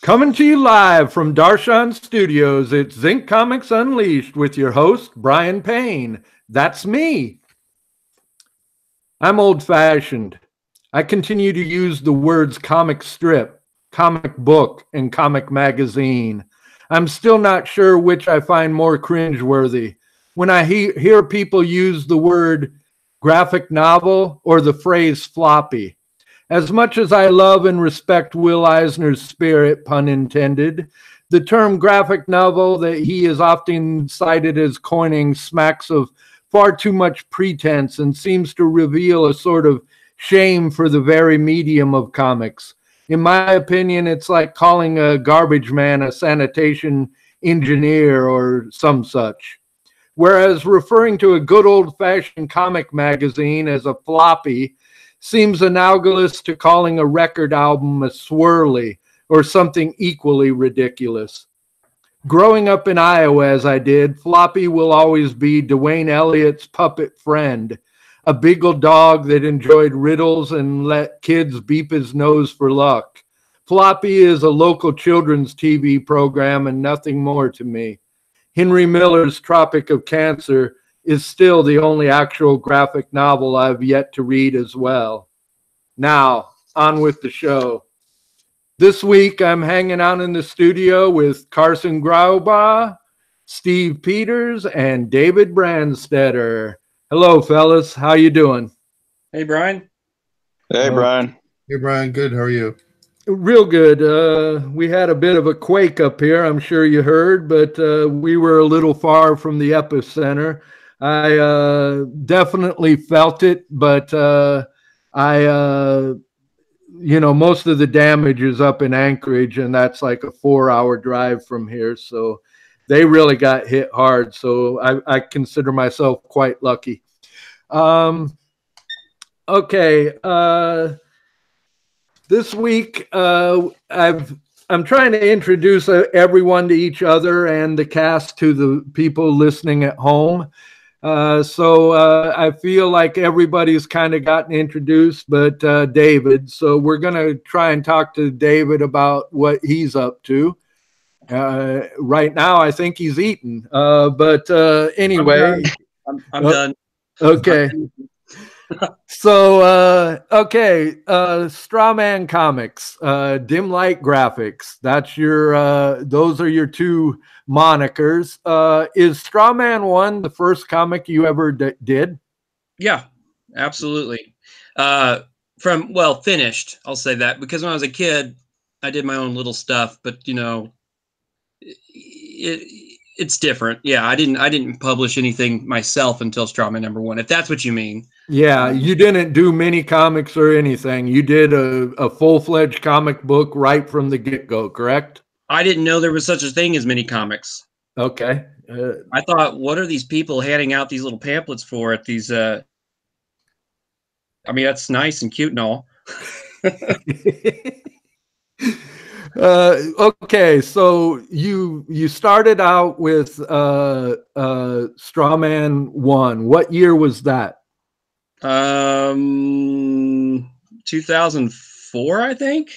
Coming to you live from Darshan Studios, it's Zinc Comics Unleashed with your host, Brian Payne. That's me. I'm old-fashioned. I continue to use the words comic strip, comic book, and comic magazine. I'm still not sure which I find more cringeworthy. When I hear people use the word graphic novel or the phrase floppy. As much as I love and respect Will Eisner's spirit, pun intended, the term graphic novel that he is often cited as coining smacks of far too much pretense and seems to reveal a sort of shame for the very medium of comics. In my opinion, it's like calling a garbage man a sanitation engineer or some such. Whereas referring to a good old-fashioned comic magazine as a floppy seems analogous to calling a record album a swirly or something equally ridiculous. Growing up in Iowa as I did, Floppy will always be Dwayne Elliott's puppet friend, a beagle dog that enjoyed riddles and let kids beep his nose for luck. Floppy is a local children's TV program and nothing more to me. Henry Miller's Tropic of Cancer is still the only actual graphic novel I've yet to read as well. Now, on with the show. This week, I'm hanging out in the studio with Carson Grubaugh, Steve Peters, and David Branstetter. Hello, fellas. How you doing? Hey, Brian. Hey, Brian. Hey, Brian. Good. How are you? Real good. We had a bit of a quake up here, I'm sure you heard, but we were a little far from the epicenter. I definitely felt it, but most of the damage is up in Anchorage, and that's like a 4-hour drive from here. So they really got hit hard. So I consider myself quite lucky. Okay. This week, I'm trying to introduce everyone to each other and the cast to the people listening at home. So I feel like everybody's kind of gotten introduced, but David. So we're going to try and talk to David about what he's up to. Right now, I think he's eating. But anyway. I'm done. Okay. So, Strawman Comics, Dim Light Graphics. That's your, those are your two monikers. Is Strawman 1 the first comic you ever did? Yeah, absolutely. Finished, I'll say that, because when I was a kid, I did my own little stuff, but it's different. Yeah, I didn't publish anything myself until Strawman #1, if that's what you mean. Yeah, you didn't do mini comics or anything. You did a full-fledged comic book right from the get-go, correct? I didn't know there was such a thing as mini comics. Okay. I thought, what are these people handing out these little pamphlets for at these? I mean, that's nice and cute and all. Okay, so you started out with Strawman 1. What year was that? 2004, I think.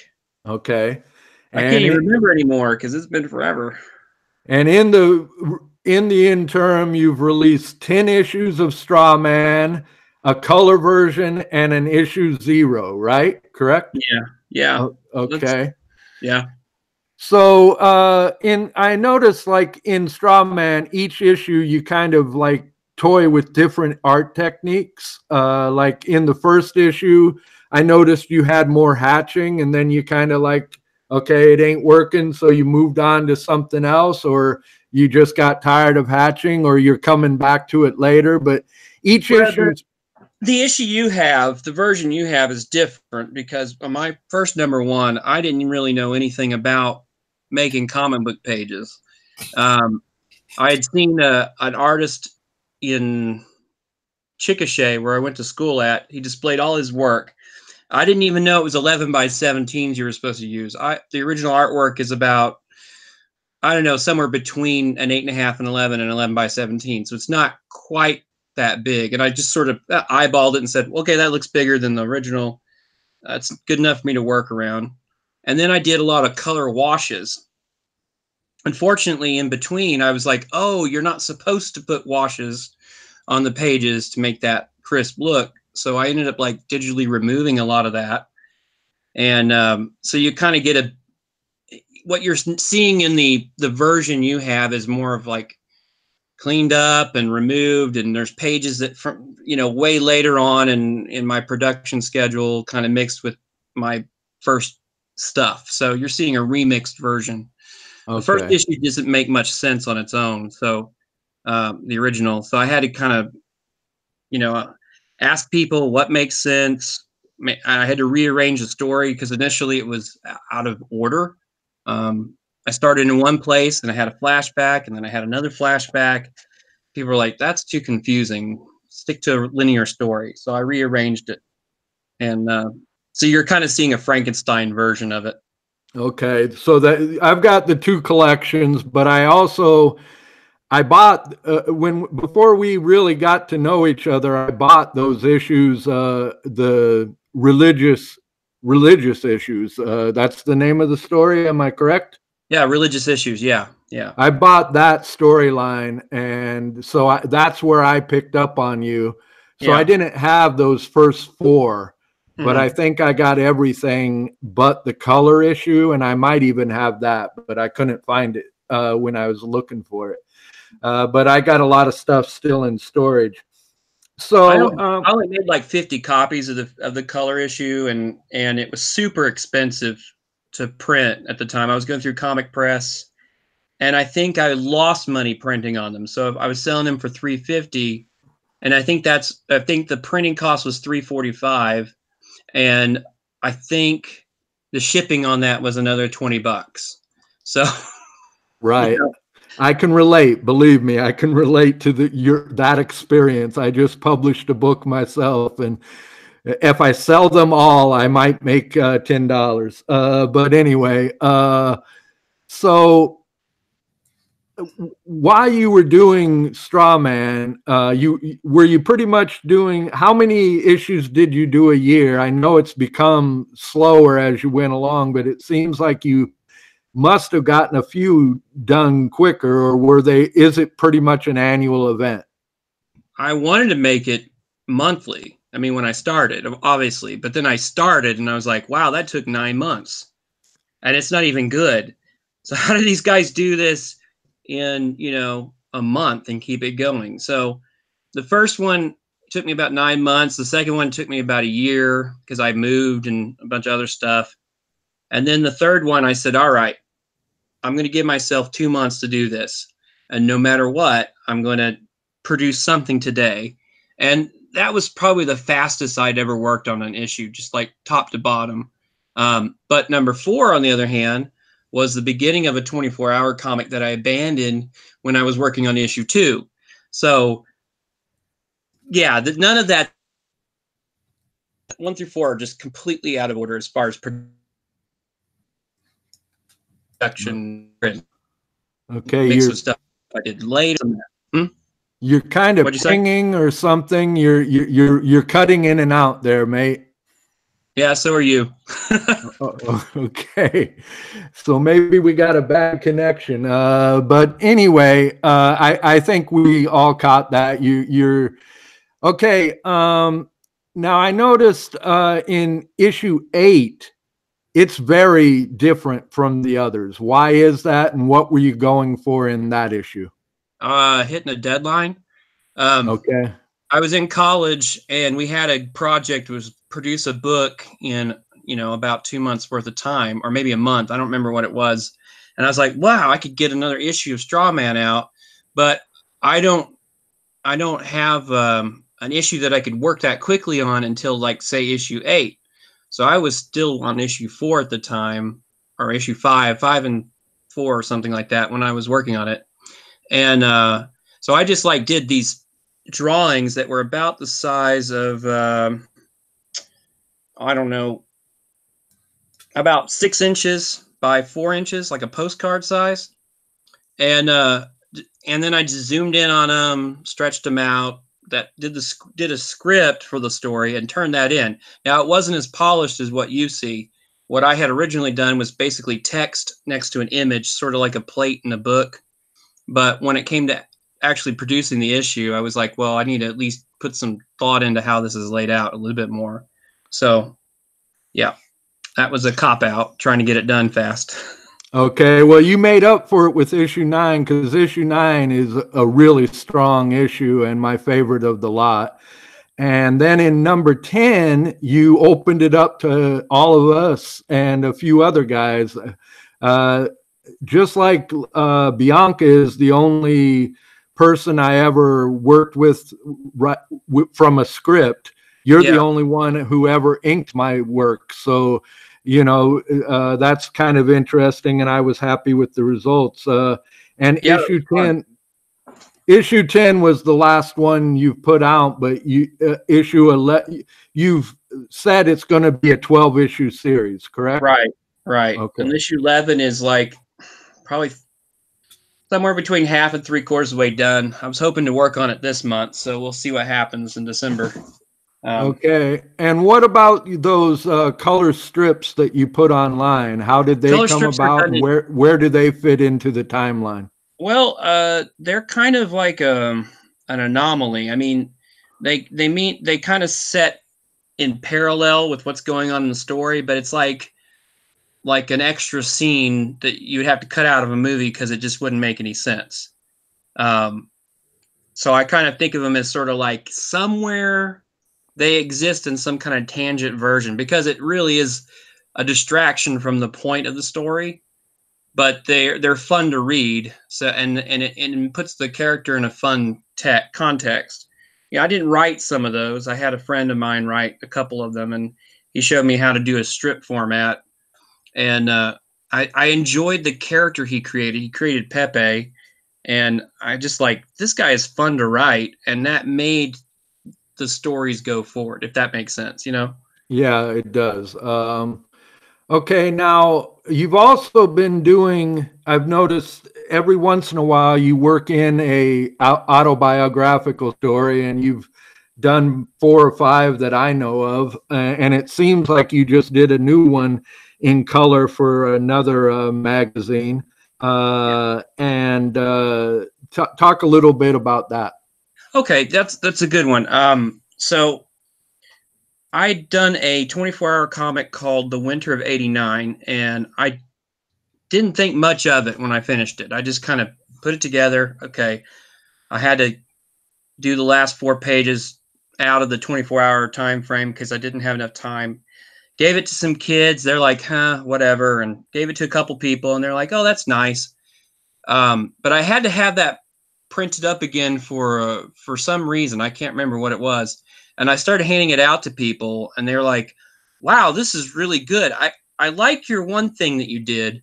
Okay. I can't even remember anymore because it's been forever. And in the interim, you've released 10 issues of Strawman, a color version, and an issue 0, right? Correct? Yeah. Okay. Yeah. So I noticed, like, in Strawman, each issue you kind of like toy with different art techniques. Like in the first issue, I noticed you had more hatching, and then you kind of like, okay, it ain't working, so you moved on to something else, or you just got tired of hatching, or you're coming back to it later. But each issue, the issue you have, the version you have, is different because on my first #1, I didn't really know anything about making comic book pages. I had seen an artist in Chickasha, where I went to school at. He displayed all his work. I didn't even know it was 11 by 17s you were supposed to use. The original artwork is about, I don't know, somewhere between an 8.5 and 11 and 11 by 17. So it's not quite that big. And I just sort of eyeballed it and said, okay, that looks bigger than the original. That's good enough for me to work around. And then I did a lot of color washes. Unfortunately, in between, I was like, oh, you're not supposed to put washes on the pages to make that crisp look. So I ended up like digitally removing a lot of that. And so you kind of get what you're seeing in the version you have is more of like cleaned up and removed, and there's pages that from way later on in my production schedule kind of mixed with my first stuff. So you're seeing a remixed version. Okay. The first issue doesn't make much sense on its own, so the original. So I had to kind of ask people what makes sense. I had to rearrange the story because initially it was out of order. I started in one place and I had a flashback, and then I had another flashback. People were like, that's too confusing. Stick to a linear story. So I rearranged it. And so you're kind of seeing a Frankenstein version of it. Okay. So that I've got the two collections, but I bought before we really got to know each other, I bought those issues, the religious issues. That's the name of the story. Am I correct? Yeah, religious issues. Yeah, yeah. I bought that storyline, and so that's where I picked up on you. So Yeah. I didn't have those first four, but I think I got everything but the color issue, and I might even have that, but I couldn't find it when I was looking for it. But I got a lot of stuff still in storage. So I only made like 50 copies of the color issue, and it was super expensive to print at the time. I was going through Comic Press, and I think I lost money printing on them. So I was selling them for $350, and I think the printing cost was $345, and I think the shipping on that was another $20. So right. I can relate. Believe me, I can relate to that experience. I just published a book myself, and if I sell them all, I might make $10. But anyway, so while you were doing Strawman, were you pretty much doing, how many issues did you do a year? I know it's become slower as you went along, but it seems like you must have gotten a few done quicker, or is it pretty much an annual event? I wanted to make it monthly. I mean, when I started, obviously, but then I started and I was like, wow, that took 9 months and it's not even good. So how do these guys do this in, a month and keep it going? So the first one took me about 9 months. The second one took me about a year because I moved and a bunch of other stuff. And then the third one, I said, all right, I'm going to give myself 2 months to do this. And no matter what, I'm going to produce something today. And that was probably the fastest I'd ever worked on an issue, just like top to bottom. But number 4, on the other hand, was the beginning of a 24-hour comic that I abandoned when I was working on issue 2. So, yeah, none of that 1 through 4 are just completely out of order as far as production. Okay, mixed with stuff I did later. You're kind of pinging or something. You're cutting in and out there, mate. Yeah, so are you. Okay, so maybe we got a bad connection. But anyway, I think we all caught that. You're okay. Now I noticed in issue 8, it's very different from the others. Why is that, and what were you going for in that issue? Hitting a deadline. Okay. I was in college and we had a project was produce a book in, about 2 months worth of time, or maybe a month. I don't remember what it was. And I was like, wow, I could get another issue of Strawman out, but I don't have an issue that I could work that quickly on until, like, say, issue 8. So I was still on issue 4 at the time, or issue 5 and 4 or something like that when I was working on it. And so I just like did these drawings that were about the size of, I don't know, about 6 inches by 4 inches, like a postcard size. And then I just zoomed in on them, stretched them out, did a script for the story and turned that in. Now, it wasn't as polished as what you see. what I had originally done was basically text next to an image, sort of like a plate in a book. But when it came to actually producing the issue, I was like, well, I need to at least put some thought into how this is laid out a little bit more. So, yeah, that was a cop-out, trying to get it done fast. Okay, well, you made up for it with issue 9, because issue 9 is a really strong issue and my favorite of the lot. And then in number 10, you opened it up to all of us and a few other guys. Just like Bianca is the only person I ever worked with from a script, you're the only one who ever inked my work. So, you know, that's kind of interesting, and I was happy with the results. And issue 10 was the last one you've put out, but issue 11, you've said it's going to be a 12-issue series, correct? Right. Okay. And issue 11 is like probably somewhere between half and 3/4 of the way done. I was hoping to work on it this month, so we'll see what happens in December. Okay. And what about those color strips that you put online? How did they come about, and where do they fit into the timeline? Well, they're kind of like an anomaly. I mean, they kind of set in parallel with what's going on in the story, but it's like an extra scene that you would have to cut out of a movie because it just wouldn't make any sense. So I kind of think of them as sort of like somewhere they exist in some kind of tangent version, because it really is a distraction from the point of the story. But they're fun to read, so and it puts the character in a fun context. Yeah, I didn't write some of those. I had a friend of mine write a couple of them, and he showed me how to do a strip format. And I enjoyed the character he created. He created Pepe, and I just like, this guy is fun to write, and that made the stories go forward, if that makes sense, you know? Yeah, it does. Okay, now you've also been doing, I've noticed every once in a while you work in a autobiographical story, and you've done 4 or 5 that I know of. And it seems like you just did a new one in color for another magazine. And talk a little bit about that. Okay, that's a good one. So I'd done a 24-hour comic called The Winter of '89, and I didn't think much of it when I finished it. I just kind of put it together. Okay, I had to do the last 4 pages out of the 24-hour time frame because I didn't have enough time. Gave it to some kids. They're like, huh, whatever, and gave it to a couple people, and they're like, oh, that's nice. But I had to have that printed up again for some reason. I can't remember what it was. And I started handing it out to people, and they're like, wow, this is really good. I like your one thing that you did,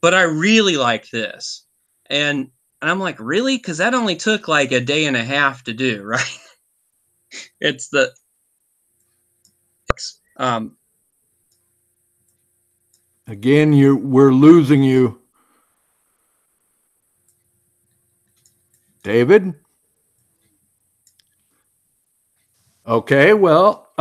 but I really like this. And I'm like, really? Because that only took like a day and a half to do, right? It's the again, we're losing you, David. Okay, well,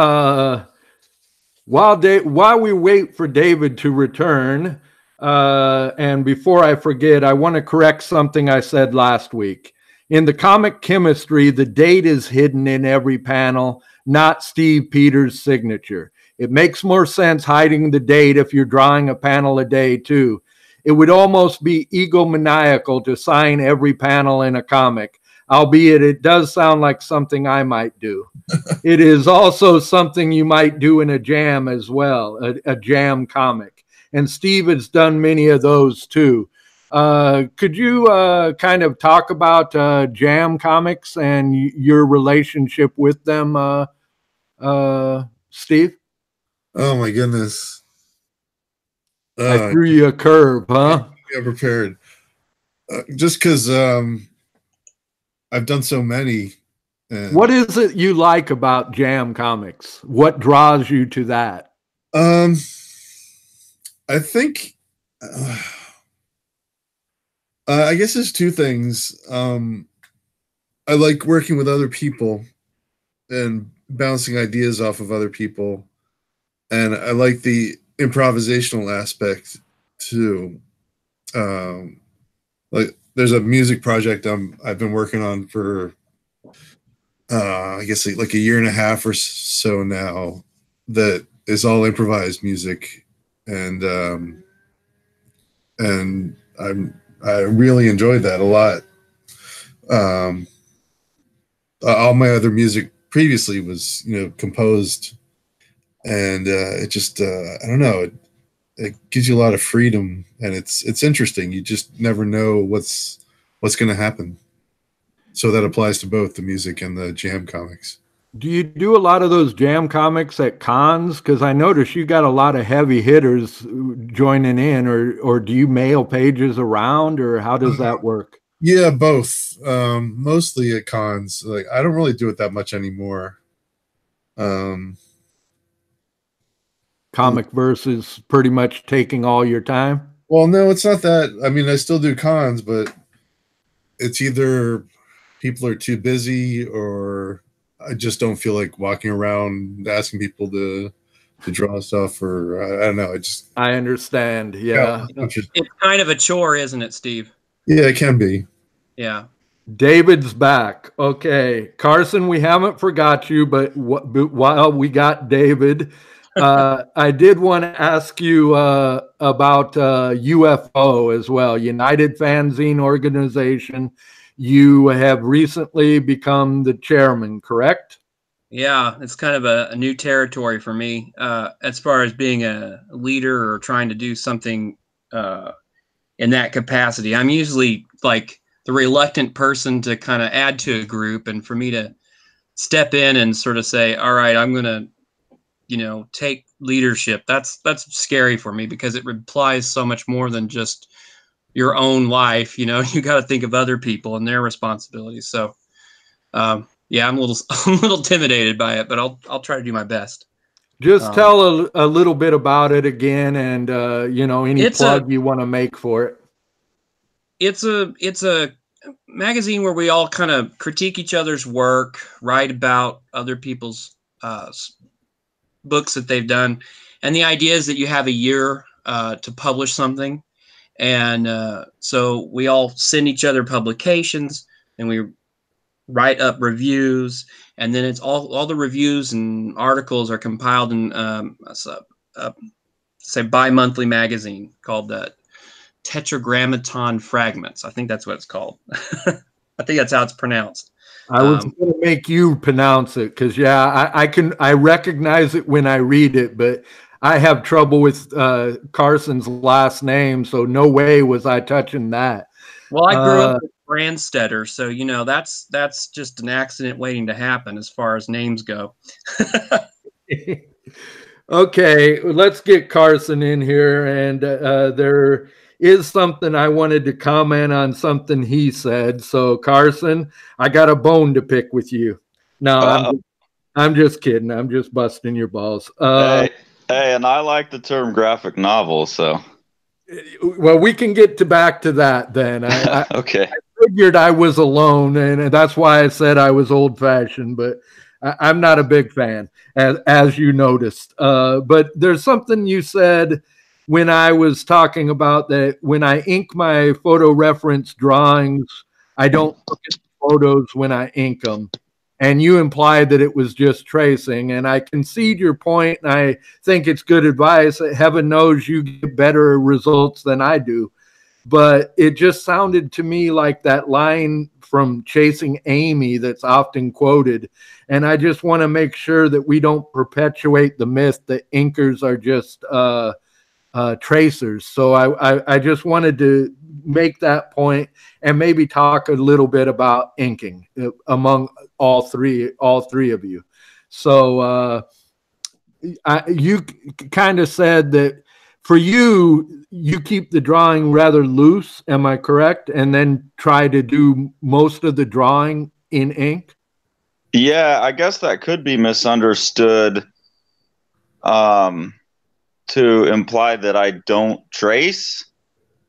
while we wait for David to return, and before I forget, I want to correct something I said last week. In the comic chemistry, the date is hidden in every panel, not Steve Peters' signature. It makes more sense hiding the date if you're drawing a panel a day, too. It would almost be egomaniacal to sign every panel in a comic, albeit it does sound like something I might do. It is also something you might do in a jam as well, a jam comic. And Steve has done many of those too. Could you kind of talk about jam comics and your relationship with them, Steve? Oh my goodness. I threw you a curve, huh? Yeah, prepared. Just because I've done so many. What is it you like about jam comics? What draws you to that? I think I guess there's 2 things. I like working with other people and bouncing ideas off of other people, and I like the improvisational aspect too. Like there's a music project I've been working on for I guess like a year and a half or so now, that is all improvised music, and I really enjoyed that a lot. All my other music previously was, composed, and it just I don't know, it gives you a lot of freedom, and it's interesting. You just never know what's going to happen. So that applies to both the music and the jam comics. Do you do a lot of those jam comics at cons? Because I notice you got a lot of heavy hitters joining in, or do you mail pages around, or how does that work? Yeah, both. Mostly at cons. Like I don't really do it that much anymore. Comic versus pretty much taking all your time? Well, no, it's not that. I mean, I still do cons, but it's either people are too busy, or I just don't feel like walking around asking people to draw stuff, or I don't know. I understand. Yeah. It's kind of a chore, isn't it, Steve? Yeah, it can be. Yeah. David's back. Okay. Carson, we haven't forgot you, but while we got David, I did want to ask you about UFO as well, United Fanzine Organization. You have recently become the chairman, correct? Yeah, it's kind of a new territory for me as far as being a leader or trying to do something in that capacity. I'm usually like the reluctant person to kind of add to a group, and for me to step in and sort of say, all right, I'm going to, take leadership. That's scary for me, because it implies so much more than just your own life. You got to think of other people and their responsibilities. So, yeah, I'm a little intimidated by it, but I'll try to do my best. Just tell a little bit about it again, and any plug you want to make for it. It's a magazine where we all kind of critique each other's work, write about other people's books that they've done, and the idea is that you have a year to publish something, and so we all send each other publications, and we write up reviews, and then it's all the reviews and articles are compiled in say bi-monthly magazine called the Tetragrammaton Fragments. I think that's what it's called. I think that's how it's pronounced. I was going to make you pronounce it, because I recognize it when I read it, but I have trouble with Carson's last name, so no way was I touching that. Well, I grew up with Branstetter, so that's just an accident waiting to happen as far as names go. Okay, let's get Carson in here, and there is something I wanted to comment on, something he said. So Carson, I got a bone to pick with you. No, I'm just kidding. I'm just busting your balls. Hey, and I like the term graphic novel, so. Well, we can get back to that then. Okay. I figured I was alone, and that's why I said I was old-fashioned, but I'm not a big fan, as you noticed. But there's something you said when I was talking about that when I ink my photo reference drawings, I don't look at the photos when I ink them. And you implied that it was just tracing. And I concede your point, and I think it's good advice. Heaven knows you get better results than I do. But it just sounded to me like that line from Chasing Amy that's often quoted. And I just want to make sure that we don't perpetuate the myth that inkers are just tracers. So I just wanted to make that point and maybe talk a little bit about inking among all three of you. So you kind of said that for you, you keep the drawing rather loose. Am I correct? And then try to do most of the drawing in ink? Yeah, I guess that could be misunderstood to imply that I don't trace.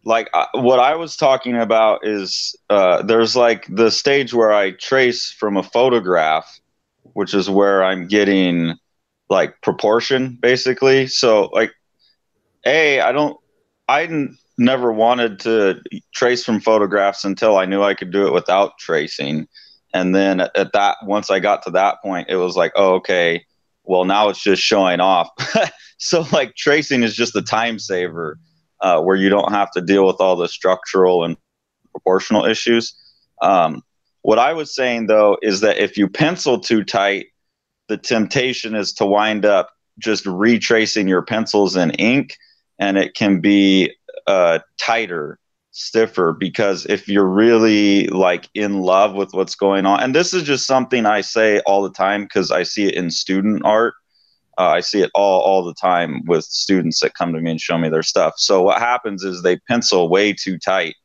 Like what I was talking about is there's like the stage where I trace from a photograph, which is where I'm getting like proportion basically. So like never wanted to trace from photographs until I knew I could do it without tracing. And then once I got to that point, it was like, oh, okay, well, now it's just showing off. So like tracing is just a time saver, where you don't have to deal with all the structural and proportional issues. What I was saying though, is that if you pencil too tight, the temptation is to wind up just retracing your pencils in ink, and it can be tighter, stiffer, because if you're really like in love with what's going on, and this is just something I say all the time because I see it in student art. I see it all the time with students that come to me and show me their stuff. So what happens is they pencil way too tight,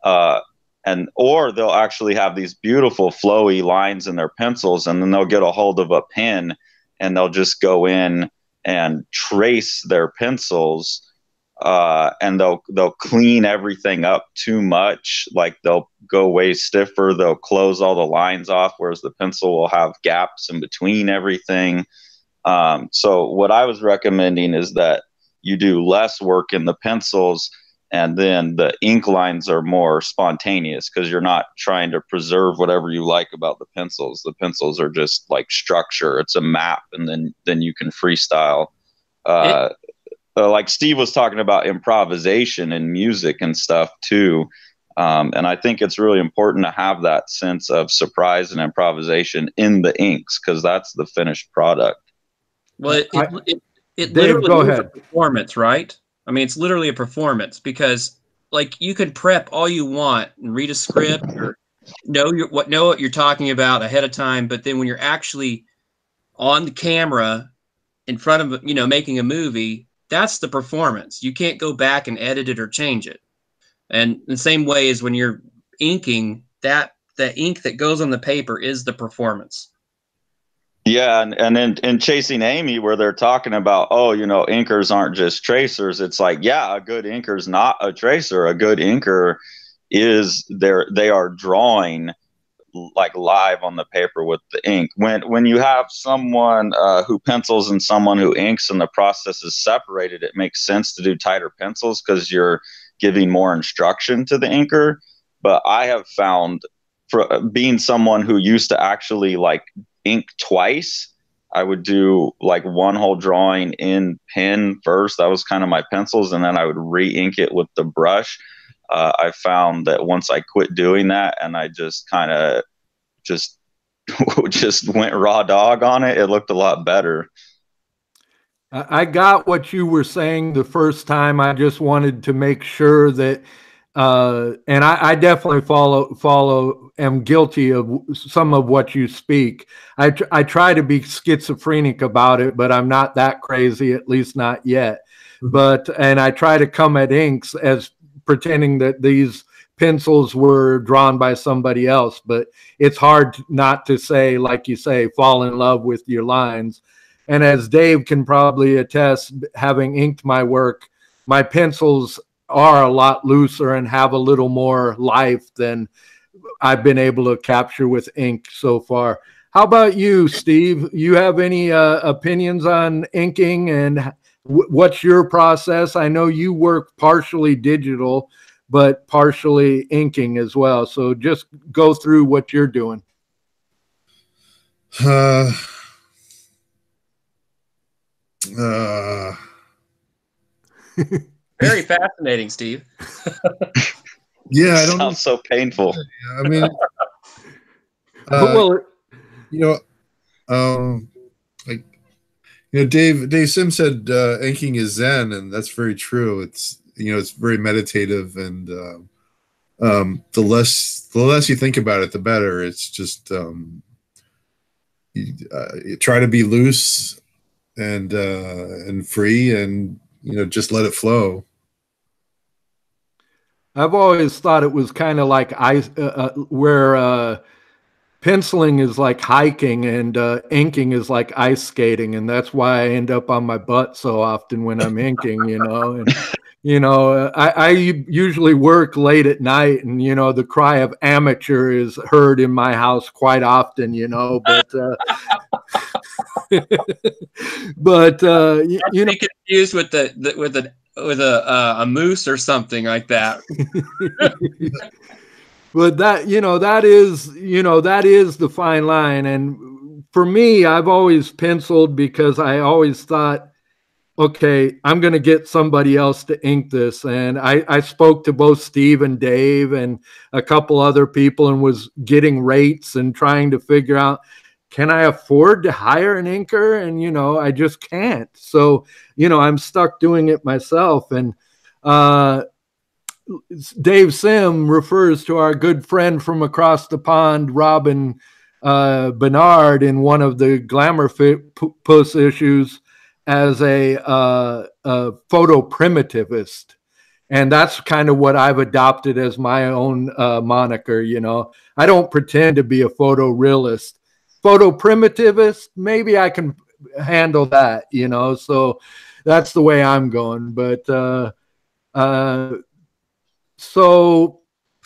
or they'll actually have these beautiful flowy lines in their pencils, and then they'll get a hold of a pen and they'll just go in and trace their pencils, and they'll clean everything up too much. Like they'll go way stiffer, they'll close all the lines off, whereas the pencil will have gaps in between everything. So what I was recommending is that you do less work in the pencils, and then the ink lines are more spontaneous because you're not trying to preserve whatever you like about the pencils. The pencils are just like structure. It's a map, and then you can freestyle. Like Steve was talking about improvisation and music and stuff too. And I think it's really important to have that sense of surprise and improvisation in the inks, because that's the finished product. Well, it Dave, go literally is a ahead. performance, right? I mean, it's literally a performance, because like you can prep all you want and read a script or know what you're talking about ahead of time, but then when you're actually on the camera in front of, making a movie, that's the performance. You can't go back and edit it or change it. And the same way as when you're inking, that the ink that goes on the paper is the performance. Yeah, and in Chasing Amy, where they're talking about, inkers aren't just tracers. It's like, yeah, a good inker is not a tracer. A good inker is they are drawing like live on the paper with the ink. When you have someone who pencils and someone who inks, and the process is separated, it makes sense to do tighter pencils because you're giving more instruction to the inker. But I have found, for being someone who used to actually like ink twice, I would do like one whole drawing in pen first. That was kind of my pencils, and then I would re-ink it with the brush. I found that once I quit doing that and I just kind of just went raw dog on it, it looked a lot better. I got what you were saying the first time. I just wanted to make sure that, and I definitely am guilty of some of what you speak. I try to be schizophrenic about it, but I'm not that crazy, at least not yet. And I try to come at inks as pretending that these pencils were drawn by somebody else, but it's hard not to say, like you say, fall in love with your lines. And as Dave can probably attest, having inked my work, my pencils are a lot looser and have a little more life than I've been able to capture with ink so far. How about you, Steve? You have any opinions on inking, and what's your process? I know you work partially digital, but partially inking as well. So just go through what you're doing. Very fascinating, Steve. Yeah, I don't know. Sounds so painful. I mean, Well, Dave Sim said inking is Zen, and that's very true. It's it's very meditative, and the less you think about it, the better. It's just you try to be loose and free, and just let it flow. I've always thought it was kind of like where penciling is like hiking and inking is like ice skating, and that's why I end up on my butt so often when I'm inking. And I usually work late at night, and the cry of amateur is heard in my house quite often. But but confused with the a moose or something like that. But that, that is, that is the fine line. And for me, I've always penciled because I always thought, okay, I'm going to get somebody else to ink this. And I spoke to both Steve and Dave and a couple other people and was getting rates and trying to figure out, can I afford to hire an inker? And, I just can't. So, I'm stuck doing it myself. And Dave Sim refers to our good friend from across the pond, Robin Bernard, in one of the Glamour Puss issues as a photo primitivist. And that's kind of what I've adopted as my own moniker. I don't pretend to be a photo realist. Photo primitivist, maybe I can handle that, so that's the way I'm going. But so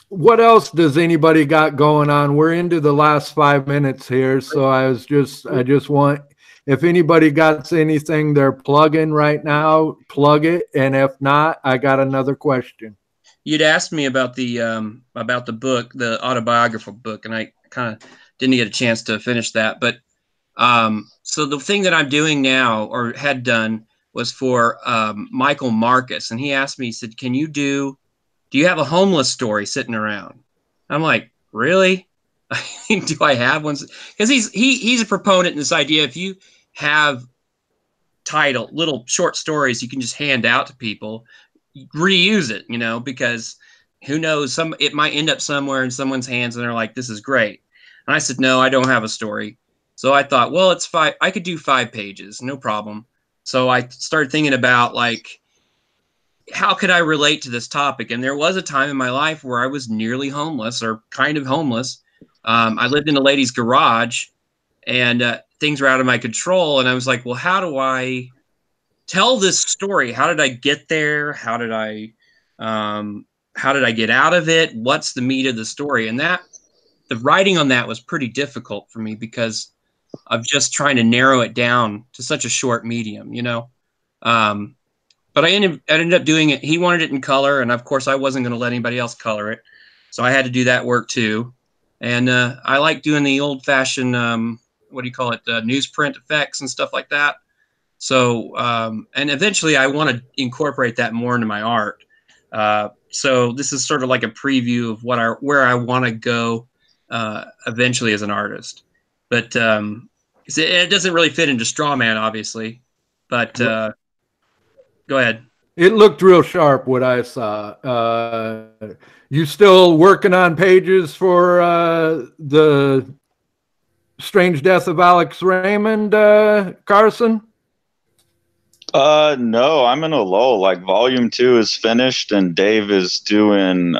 what else does anybody got going on? We're into the last 5 minutes here. So I just want, if anybody got anything they're plugging right now, plug it. And if not, I got another question. You'd asked me about the book, the autobiographical book, and I kind of didn't get a chance to finish that. But so the thing that I'm doing now, or had done, was for Michael Marcus. And he asked me, he said, do you have a homeless story sitting around? I'm like, really? Do I have one? Because he's a proponent in this idea. If you have little short stories you can just hand out to people, reuse it, because who knows, it might end up somewhere in someone's hands and they're like, this is great. And I said, no, I don't have a story. So I thought, well, it's I could do 5 pages, no problem. So I started thinking about, like, how could I relate to this topic? And there was a time in my life where I was nearly homeless, or kind of homeless. I lived in a lady's garage, and things were out of my control. And I was like, well, how do I tell this story? How did I get there? How did I get out of it? What's the meat of the story? And the writing on that was pretty difficult for me because of just trying to narrow it down to such a short medium, But I ended up doing it. He wanted it in color, and of course I wasn't going to let anybody else color it. So I had to do that work too. And I like doing the old-fashioned, newsprint effects and stuff like that. So, and eventually I want to incorporate that more into my art. So this is sort of like a preview of where I want to go eventually as an artist. But it doesn't really fit into Straw Man, obviously. But go ahead. It looked real sharp, what I saw. You still working on pages for the Strange Death of Alex Raymond, Carson? No, I'm in a lull. Like, volume 2 is finished, and Dave is doing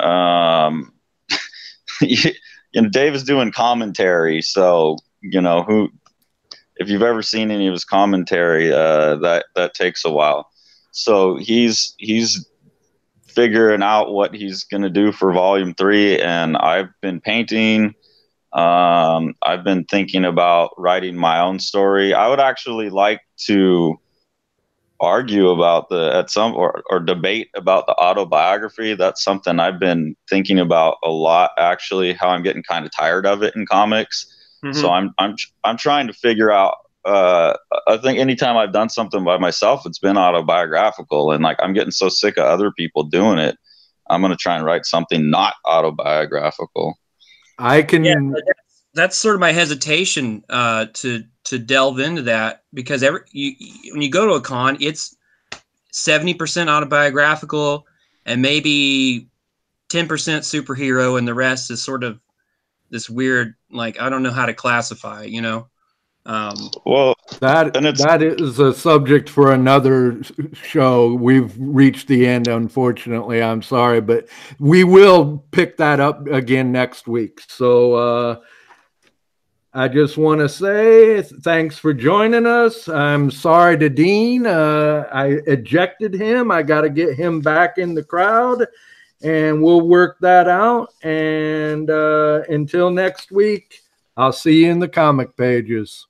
Dave is doing commentary. So, if you've ever seen any of his commentary, that takes a while. So he's figuring out what he's going to do for volume 3. And I've been painting. I've been thinking about writing my own story. I would actually like to argue about or debate about the autobiography. That's something I've been thinking about a lot, actually, how I'm getting kind of tired of it in comics. Mm-hmm. So I'm trying to figure out, I think anytime I've done something by myself, it's been autobiographical, and like, I'm getting so sick of other people doing it. I'm going to try and write something not autobiographical. Yeah, that's sort of my hesitation to delve into that, because when you go to a con, it's 70% autobiographical and maybe 10% superhero, and the rest is sort of this weird, like, I don't know how to classify, Well, that is a subject for another show. We've reached the end, unfortunately. I'm sorry, but we will pick that up again next week. So I just want to say thanks for joining us. I'm sorry to Dean. I ejected him. I got to get him back in the crowd, and we'll work that out. And until next week, I'll see you in the comic pages.